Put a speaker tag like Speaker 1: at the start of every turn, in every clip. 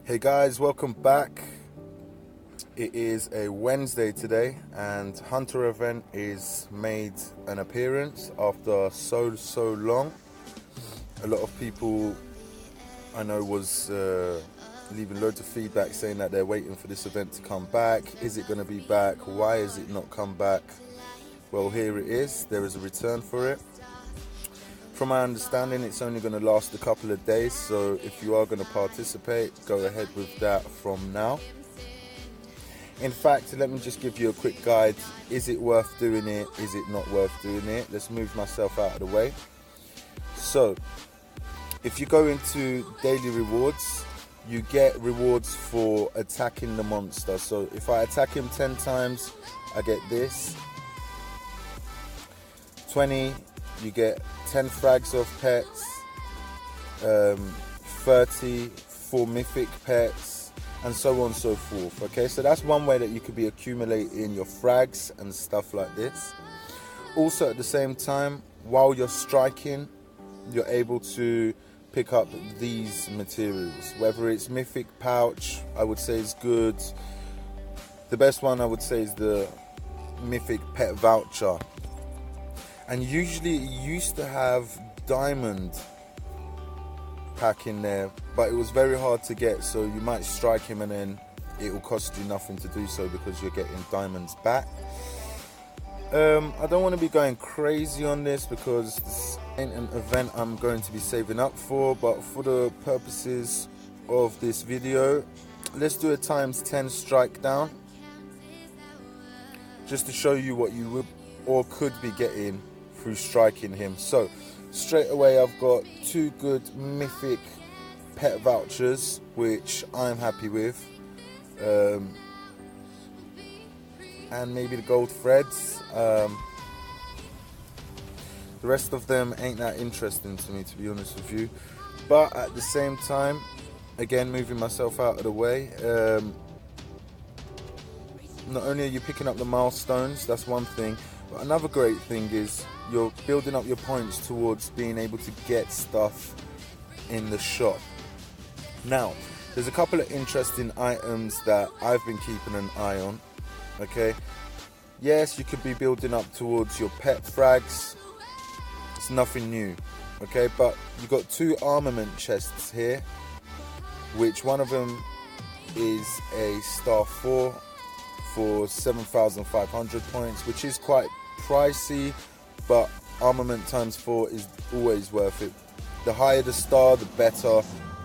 Speaker 1: Hey guys, welcome back. It is a Wednesday today and Hunter event is made an appearance after so long. A lot of people I know was leaving loads of feedback saying that they're waiting for this event to come back. Is it going to be back? Why is it not come back? Well, here it is. There is a return for it. From my understanding, it's only going to last a couple of days, so if you are going to participate, go ahead with that from now. In fact, let me just give you a quick guide. Is it worth doing it? Is it not worth doing it? Let's move myself out of the way. So, if you go into daily rewards, you get rewards for attacking the monster. So if I attack him 10 times, I get this. 20, you get 10 frags of pets, 30 for mythic pets, and so on and so forth. Okay, so that's one way that you could be accumulating your frags and stuff like this. Also at the same time, while you're striking, you're able to pick up these materials. Whether it's mythic pouch, I would say is good. The best one I would say is the mythic pet voucher. And usually it used to have diamond pack in there, but it was very hard to get, so you might strike him and then it will cost you nothing to do so because you're getting diamonds back. I don't want to be going crazy on this because this ain't an event I'm going to be saving up for, but for the purposes of this video, let's do a ×10 strike down just to show you what you would or could be getting through striking him. So straight away I've got 2 good mythic pet vouchers which I'm happy with, and maybe the gold threads. The rest of them ain't that interesting to me, to be honest with you, but at the same time, again, moving myself out of the way, not only are you picking up the milestones, that's one thing, but another great thing is you're building up your points towards being able to get stuff in the shop. Now, there's a couple of interesting items that I've been keeping an eye on. Okay, yes, you could be building up towards your pet frags. It's nothing new. Okay, but you got 2 armament chests here, which one of them is a star 4 for 7,500 points, which is quite pricey, but armament ×4 is always worth it. The higher the star, the better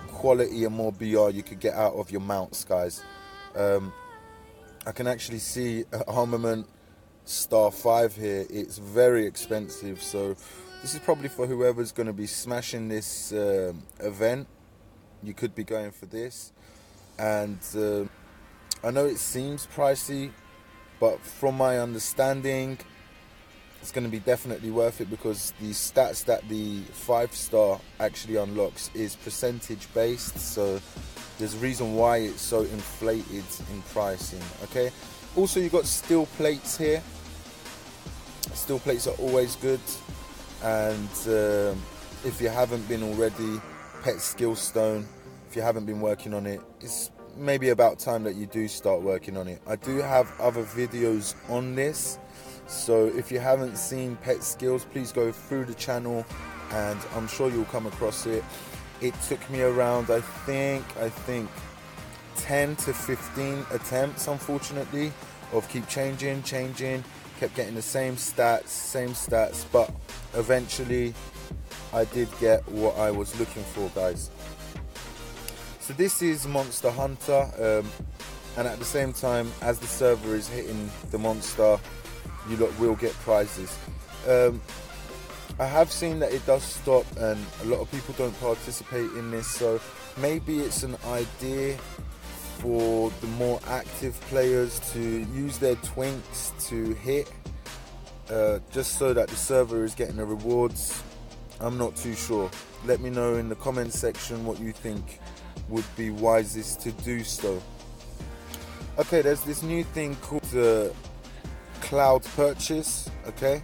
Speaker 1: quality and more BR you could get out of your mounts, guys. I can actually see armament star 5 here. It's very expensive, so this is probably for whoever's going to be smashing this event. You could be going for this, and I know it seems pricey, but from my understanding, it's going to be definitely worth it because the stats that the 5-star actually unlocks is percentage based, so there's a reason why it's so inflated in pricing. Okay, also you got steel plates here. Steel plates are always good, and if you haven't been already, pet skill stone, if you haven't been working on it, it's maybe about time that you do start working on it. I do have other videos on this, so if you haven't seen pet skills, please go through the channel and I'm sure you'll come across it. It took me around, I think 10 to 15 attempts, unfortunately, of keep changing, kept getting the same stats, but eventually I did get what I was looking for, guys. So this is Monster Hunter, and at the same time, as the server is hitting the monster, you lot will get prizes. I have seen that it does stop and a lot of people don't participate in this, so maybe it's an idea for the more active players to use their twinks to hit, just so that the server is getting the rewards. I'm not too sure. Let me know in the comments section what you think would be wisest to do so. Okay, there's this new thing called cloud purchase. Okay,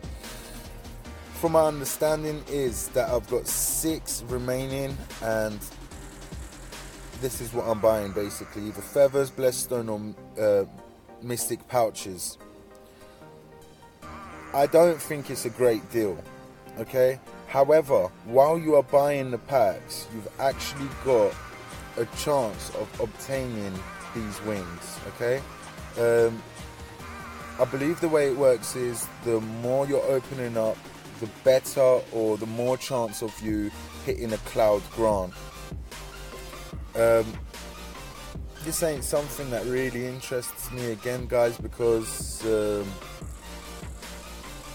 Speaker 1: from my understanding is that I've got 6 remaining, and this is what I'm buying basically: either feathers, blessed stone, or mystic pouches. I don't think it's a great deal, okay? However, while you are buying the packs, you've actually got a chance of obtaining these wings, okay? I believe the way it works is the more you're opening up, the better, or the more chance of you hitting a cloud grant. This ain't something that really interests me again, guys, because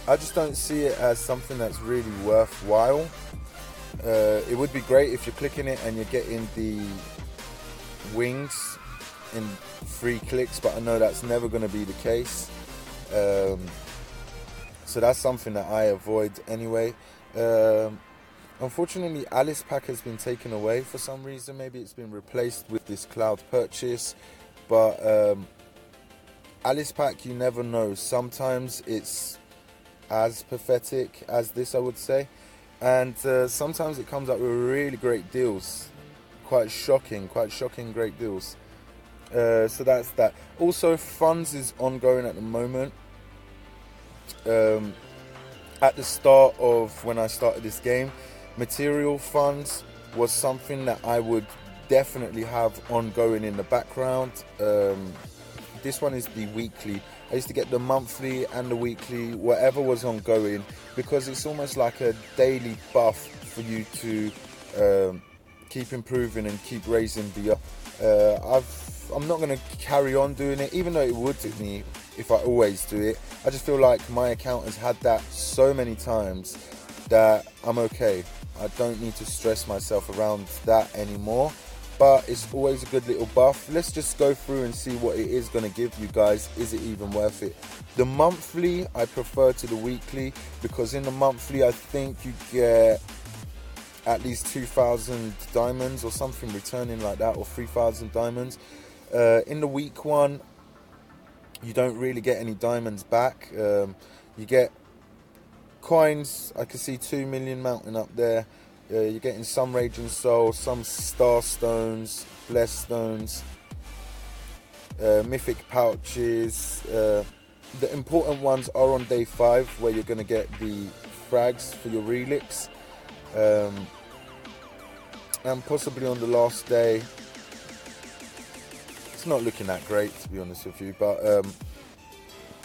Speaker 1: I just don't see it as something that's really worthwhile. It would be great if you're clicking it and you're getting the wings in 3 clicks, but I know that's never going to be the case. So that's something that I avoid anyway. Unfortunately, Alice Pack has been taken away for some reason. Maybe it's been replaced with this cloud purchase, but Alice Pack, you never know. Sometimes it's as pathetic as this, I would say, and sometimes it comes up with really great deals. Quite shocking great deals. So that's that. Also, funds is ongoing at the moment. At the start of when I started this game, material funds was something that I would definitely have ongoing in the background. This one is the weekly. I used to get the monthly and the weekly, whatever was ongoing, because it's almost like a daily buff for you to keep improving and keep raising the I'm not going to carry on doing it, even though it would to me if I always do it. I just feel like my account has had that so many times that I'm okay. I don't need to stress myself around that anymore, but it's always a good little buff. Let's just go through and see what it is going to give you guys. Is it even worth it? The monthly I prefer to the weekly, because in the monthly I think you get at least 2,000 diamonds or something returning like that, or 3,000 diamonds. In the week one, you don't really get any diamonds back. You get coins. I can see 2 million mounting up there. You're getting some Raging Soul, some Star Stones, Blessed Stones, Mythic Pouches. The important ones are on day 5, where you're going to get the frags for your relics. And possibly on the last day. It's not looking that great, to be honest with you, but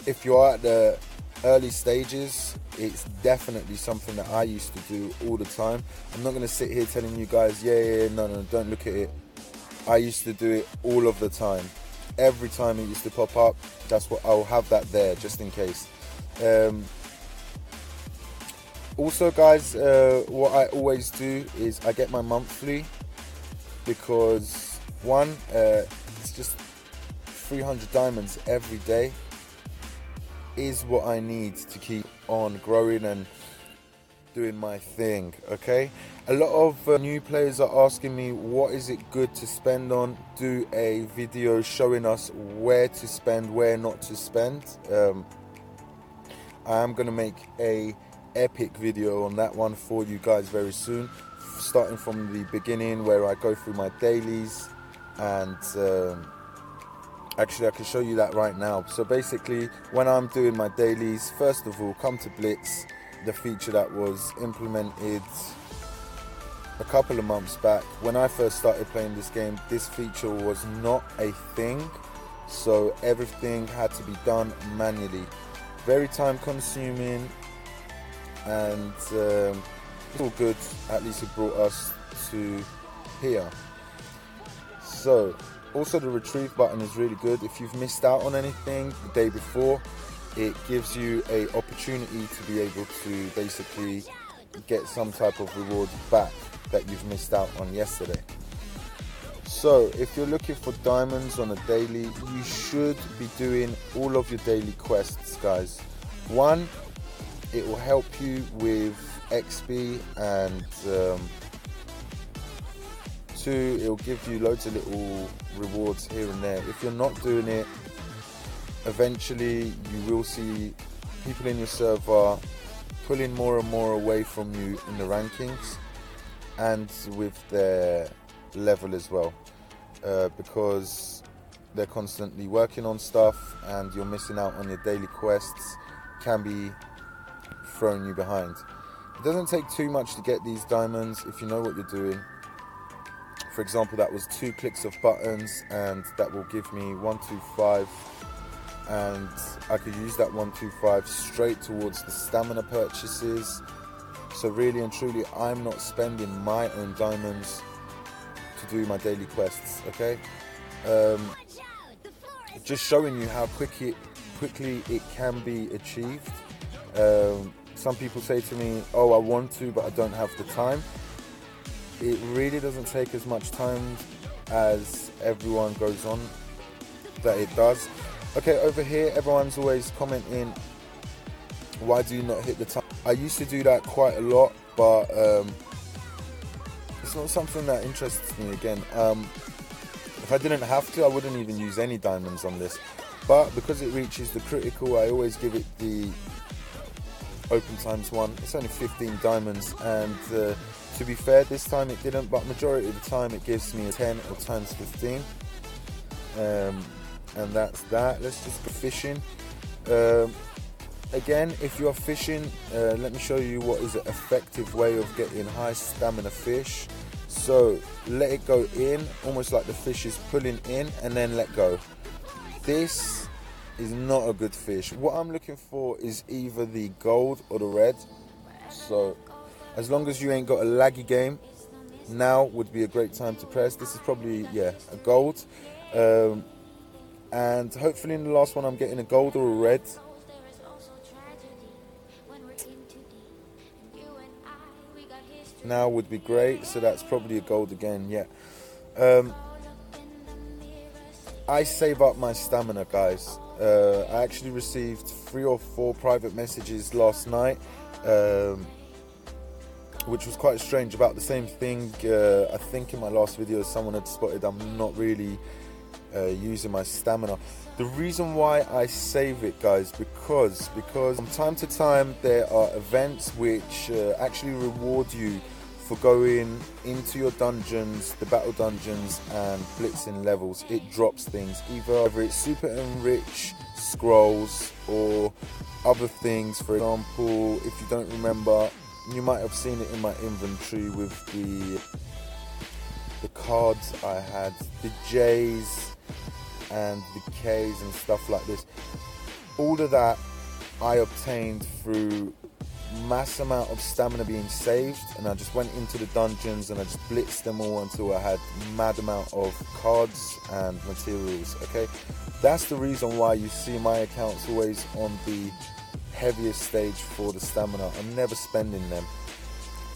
Speaker 1: if you are at the early stages, it's definitely something that I used to do all the time. I'm not going to sit here telling you guys, no, don't look at it. I used to do it all of the time. Every time it used to pop up, that's what I'll have that there, just in case. Also, guys, what I always do is I get my monthly, because one, it's just 300 diamonds every day is what I need to keep on growing and doing my thing, okay? A lot of new players are asking me, what is it good to spend on? Do a video showing us where to spend, where not to spend. I am going to make a epic video on that one for you guys very soon, starting from the beginning, where I go through my dailies, and actually I can show you that right now. So basically, when I'm doing my dailies, first of all, come to Blitz, the feature that was implemented a couple of months back. When I first started playing this game, this feature was not a thing, so everything had to be done manually. Very time consuming, and it's all good. At least it brought us to here. So also the retrieve button is really good. If you've missed out on anything the day before, it gives you a opportunity to be able to basically get some type of reward back that you've missed out on yesterday. So if you're looking for diamonds on a daily, you should be doing all of your daily quests, guys. One, it will help you with XP, and two, it will give you loads of little rewards here and there. If you're not doing it, eventually you will see people in your server pulling more and more away from you in the rankings and with their level as well, because they're constantly working on stuff and you're missing out on your daily quests, can be throwing you behind. It doesn't take too much to get these diamonds if you know what you're doing. For example, that was 2 clicks of buttons, and that will give me 125, and I could use that 125 straight towards the stamina purchases. So really and truly, I'm not spending my own diamonds to do my daily quests, okay? Just showing you how quickly it can be achieved. Some people say to me, oh, I want to, but I don't have the time. It really doesn't take as much time as everyone goes on that it does. Okay, over here, everyone's always commenting, why do you not hit the time? I used to do that quite a lot, but it's not something that interests me again. If I didn't have to, I wouldn't even use any diamonds on this. But because it reaches the critical, I always give it the open times 1. It's only 15 diamonds, and to be fair, this time it didn't, but majority of the time it gives me a 10 or times 15. And that's that. Let's just go fishing. Again, if you're fishing, let me show you what is an effective way of getting high stamina fish. So let it go in, almost like the fish is pulling in, and then let go. This is not a good fish. What I'm looking for is either the gold or the red. So as long as you ain't got a laggy game, now would be a great time to press. This is probably, yeah, a gold. And hopefully in the last one I'm getting a gold or a red. Now would be great. So that's probably a gold again, yeah. I save up my stamina, guys. I actually received 3 or 4 private messages last night, which was quite strange, about the same thing. I think in my last video someone had spotted I'm not really using my stamina. The reason why I save it, guys, because from time to time there are events which actually reward you for going into your dungeons, the battle dungeons, and blitzing levels. It drops things, either it's super enrich scrolls or other things. For example, if you don't remember, you might have seen it in my inventory with the cards I had, the J's and the K's and stuff like this. All of that I obtained through mass amount of stamina being saved, and I just went into the dungeons and I just blitzed them all until I had mad amount of cards and materials. Okay, that's the reason why you see my accounts always on the heaviest stage for the stamina. I'm never spending them,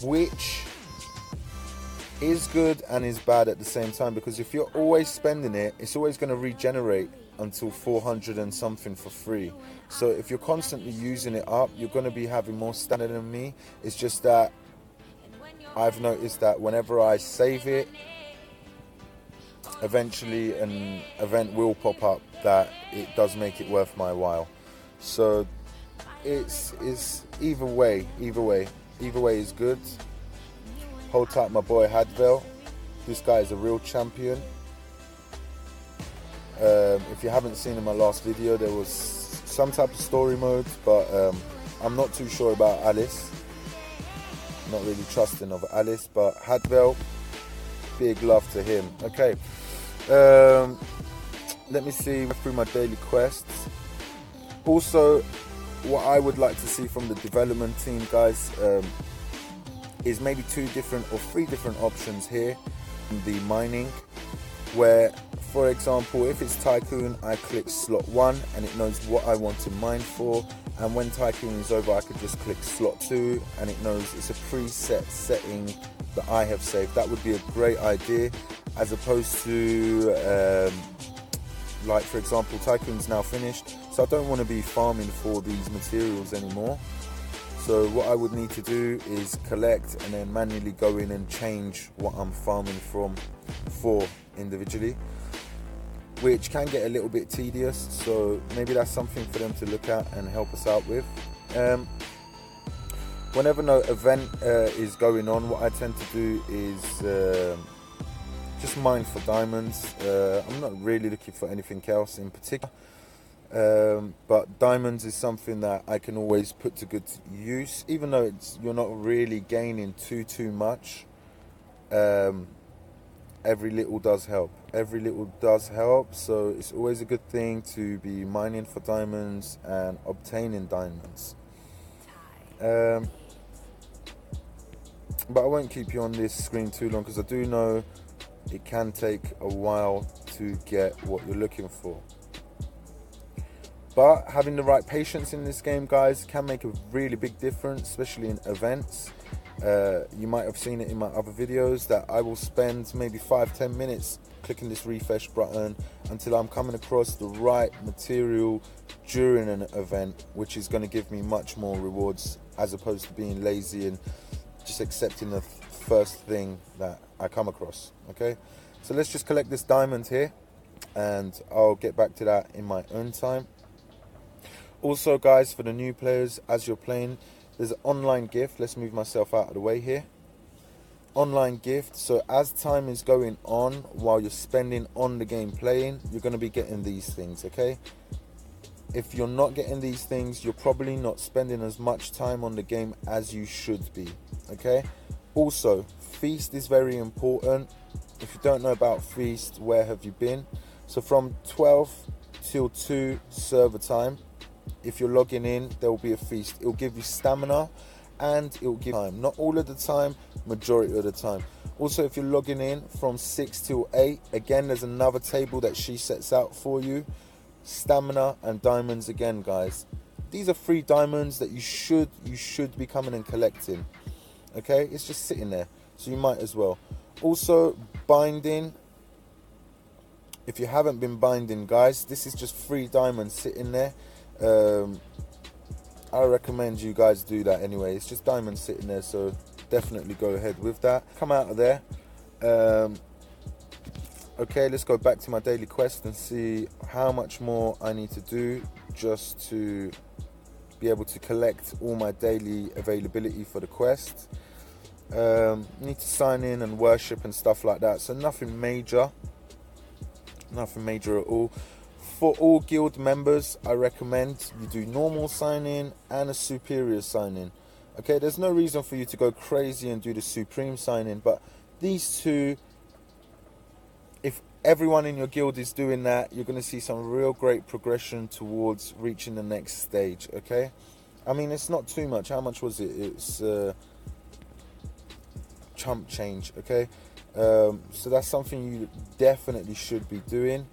Speaker 1: which is good and is bad at the same time, because if you're always spending it, it's always going to regenerate until 400 and something for free. So if you're constantly using it up, you're going to be having more stamina than me. It's just that I've noticed that whenever I save it, eventually an event will pop up that it does make it worth my while. So it's either way is good. Hold tight, my boy Hadvel. This guy is a real champion. If you haven't seen in my last video, there was some type of story mode, but I'm not too sure about Alice. Not really trusting of Alice, but Hadvel, big love to him. Okay, let me see through my daily quests. Also, what I would like to see from the development team, guys, is maybe 2 different or 3 different options here in the mining, where, for example, if it's Tycoon, I click slot 1 and it knows what I want to mine for, and when Tycoon is over I could just click slot 2 and it knows it's a preset setting that I have saved. That would be a great idea, as opposed to like, for example, Tycoon's now finished, so I don't want to be farming for these materials anymore. So what I would need to do is collect and then manually go in and change what I'm farming for individually, which can get a little bit tedious. So maybe that's something for them to look at and help us out with. Whenever no event is going on, what I tend to do is just mine for diamonds. I'm not really looking for anything else in particular, but diamonds is something that I can always put to good use, even though you're not really gaining too much. Every little does help. Every little does help, so it's always a good thing to be mining for diamonds and obtaining diamonds. But I won't keep you on this screen too long, because I do know it can take a while to get what you're looking for. But having the right patience in this game, guys, can make a really big difference, especially in events. You might have seen it in my other videos that I will spend maybe 5-10 minutes clicking this refresh button until I'm coming across the right material during an event, which is going to give me much more rewards, as opposed to being lazy and just accepting the first thing that I come across. Okay, so let's just collect this diamond here, and I'll get back to that in my own time. Also, guys, for the new players, as you're playing, there's an online gift. Let's move myself out of the way here. Online gift. So as time is going on, while you're spending on the game playing, you're going to be getting these things, okay? If you're not getting these things, you're probably not spending as much time on the game as you should be, okay? Also, feast is very important. If you don't know about feast, where have you been? So from 12 till 2 server time, if you're logging in, there will be a feast. It will give you stamina and it will give time. Not all of the time, majority of the time. Also, if you're logging in from 6 till 8, again, there's another table that she sets out for you. Stamina and diamonds again, guys. These are free diamonds that you should be coming and collecting. Okay, it's just sitting there, so you might as well. Also, binding. If you haven't been binding, guys, this is just free diamonds sitting there. I recommend you guys do that anyway. It's just diamonds sitting there, so definitely go ahead with that. Come out of there. Okay, let's go back to my daily quest and see how much more I need to do just to be able to collect all my daily availability for the quest. Need to sign in and worship and stuff like that, so nothing major at all. For all guild members, I recommend you do normal sign in and a superior sign in. Okay, there's no reason for you to go crazy and do the supreme sign in, but these two, if everyone in your guild is doing that, you're going to see some real great progression towards reaching the next stage. Okay, I mean, it's not too much. How much was it? It's chump change. Okay, so that's something you definitely should be doing.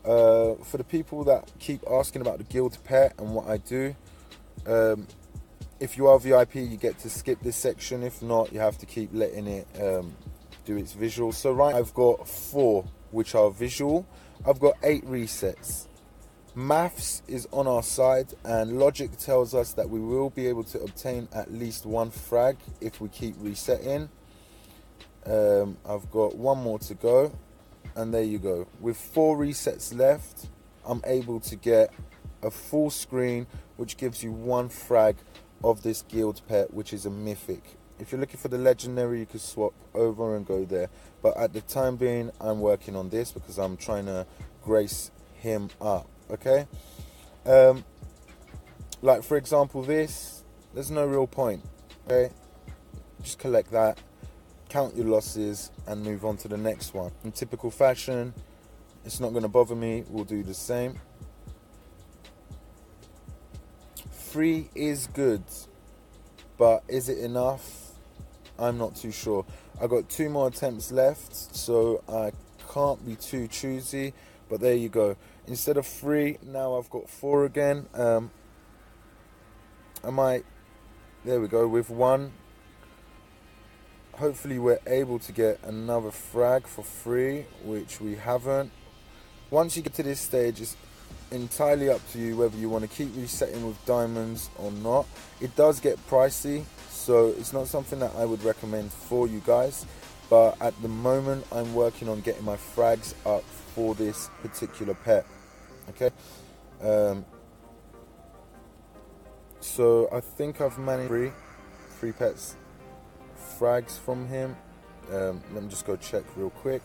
Speaker 1: For the people that keep asking about the guild pet and what I do, if you are VIP, you get to skip this section. If not, you have to keep letting it do its visual. So right, I've got 4 which are visual. I've got 8 resets. Maths is on our side, and logic tells us that we will be able to obtain at least 1 frag if we keep resetting. I've got 1 more to go, and there you go. With 4 resets left, I'm able to get a full screen, which gives you 1 frag of this guild pet, which is a mythic. If you're looking for the legendary, you could swap over and go there, but at the time being, I'm working on this because I'm trying to grace him up. Okay, like for example, there's no real point. Okay, just collect that, count your losses, and move on to the next one. In typical fashion, it's not going to bother me. We'll do the same. Free is good, but is it enough? I'm not too sure. I got 2 more attempts left, so I can't be too choosy, but there you go. Instead of 3, now I've got 4 again. There we go, with 1. Hopefully we're able to get another frag for free, which we haven't. Once you get to this stage, it's entirely up to you whether you want to keep resetting with diamonds or not. It does get pricey, so it's not something that I would recommend for you guys, but at the moment I'm working on getting my frags up for this particular pet. Okay, so I think I've managed free pets frags from him. Let me just go check real quick.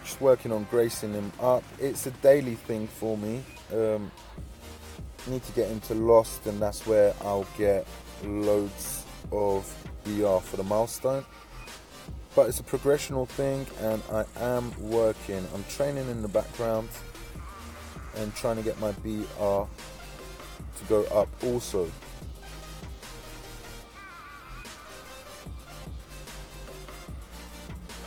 Speaker 1: Just working on gracing him up. It's a daily thing for me. Need to get into Lost, and that's where I'll get loads of BR for the milestone. But it's a progressional thing, and I am working. I'm training in the background and trying to get my BR to go up also.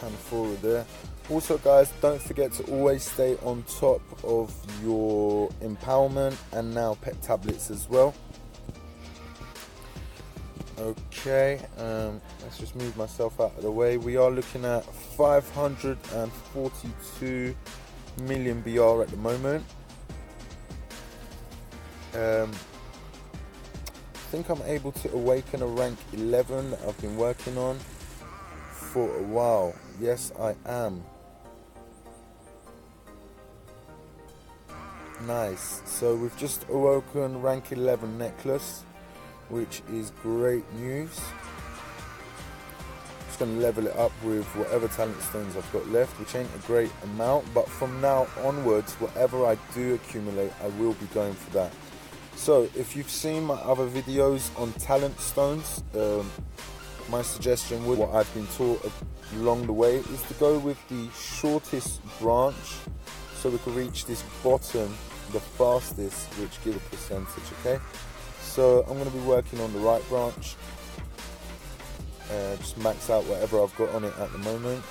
Speaker 1: Pan forward there. Also guys, don't forget to always stay on top of your empowerment and now pet tablets as well. Okay, let's just move myself out of the way. We are looking at 542 million BR at the moment. I think I'm able to awaken a rank 11 that I've been working on for a while. Yes, I am. Nice. So we've just awoken rank 11 necklace, which is great news. Just going to level it up with whatever talent stones I've got left, which ain't a great amount, but from now onwards, whatever I do accumulate, I will be going for that. So if you've seen my other videos on talent stones, my suggestion would, what I've been taught along the way, is to go with the shortest branch so we can reach this bottom the fastest, which give a percentage. Okay, so I'm going to be working on the right branch, just max out whatever I've got on it at the moment.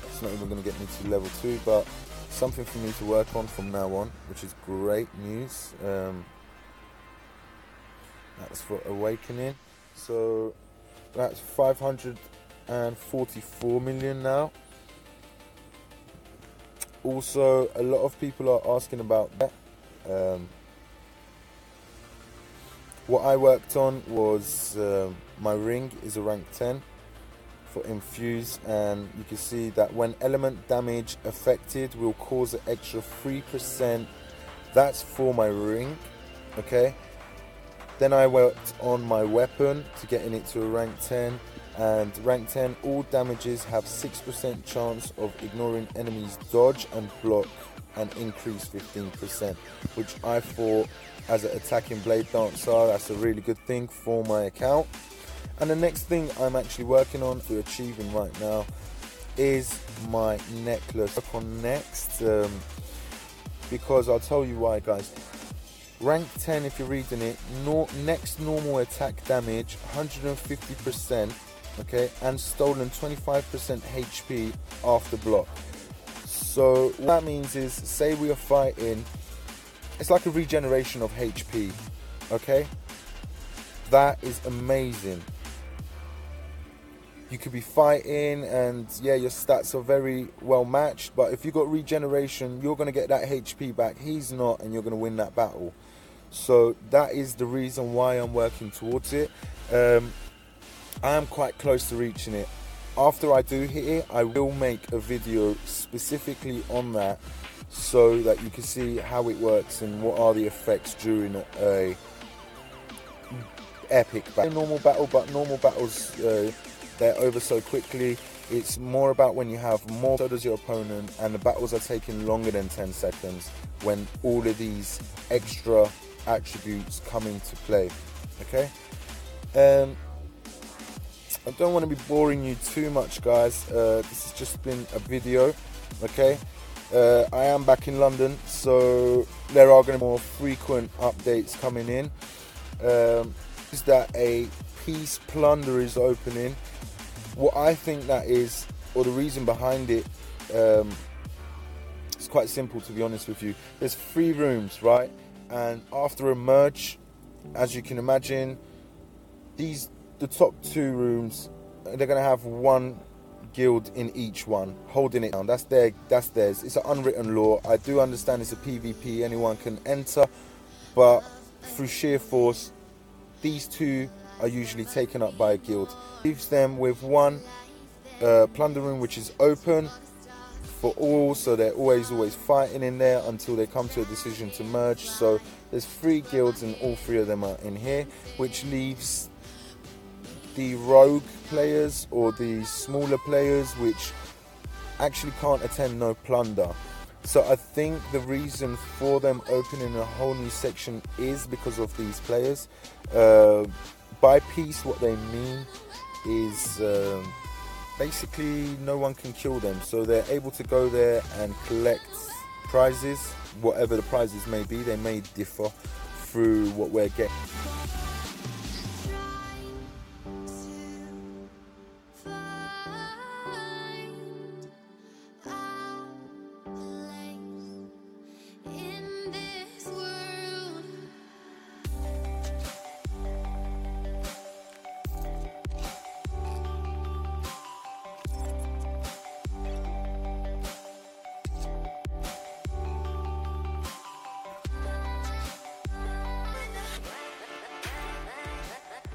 Speaker 1: It's not even going to get me to level 2, but something for me to work on from now on, which is great news. That's for awakening. So that's 544 million now. Also, a lot of people are asking about that. What I worked on was my ring is a rank 10 for infuse, and you can see that when element damage affected will cause an extra 3%. That's for my ring. Okay, then I worked on my weapon to getting it to a rank 10, and rank 10, all damages have 6% chance of ignoring enemies dodge and block, and increase 15%, which I thought, as an attacking blade dancer, that's a really good thing for my account. And the next thing I'm actually working on to achieving right now is my necklace. Work on next, because I'll tell you why, guys. Rank 10, if you're reading it, next normal attack damage 150%, okay, and stolen 25% HP after block. So what that means is, say we are fighting, it's like a regeneration of HP, okay? That is amazing. You could be fighting and yeah, your stats are very well matched, but if you got regeneration, you're going to get that HP back. He's not, and you're going to win that battle. So that is the reason why I'm working towards it. I am quite close to reaching it. After I do hit it, I will make a video specifically on that, so that you can see how it works and what are the effects during a epic battle. Normal battle, but normal battles, they're over so quickly. It's more about when you have more, so does your opponent, and the battles are taking longer than 10 seconds when all of these extra attributes come into play. Okay, I don't want to be boring you too much, guys. This has just been a video. Okay, I am back in London, so there are going to be more frequent updates coming in. Is that a peace plunder is opening? What I think that is, or the reason behind it, it's quite simple, to be honest with you. There's 3 rooms, right? And after a merge, as you can imagine, the top 2 rooms, they're going to have 1 guild in each one, holding it down. That's theirs. It's an unwritten law. I do understand it's a PvP, anyone can enter, but through sheer force, these 2 are usually taken up by a guild. Leaves them with 1 plunder room which is open, for all, so they're always fighting in there until they come to a decision to merge. So there's 3 guilds and all 3 of them are in here, which leaves the rogue players or the smaller players which actually can't attend no plunder. So I think the reason for them opening a whole new section is because of these players. By peace, what they mean is basically no one can kill them, so they're able to go there and collect prizes, whatever the prizes may be. They may differ through what we're getting.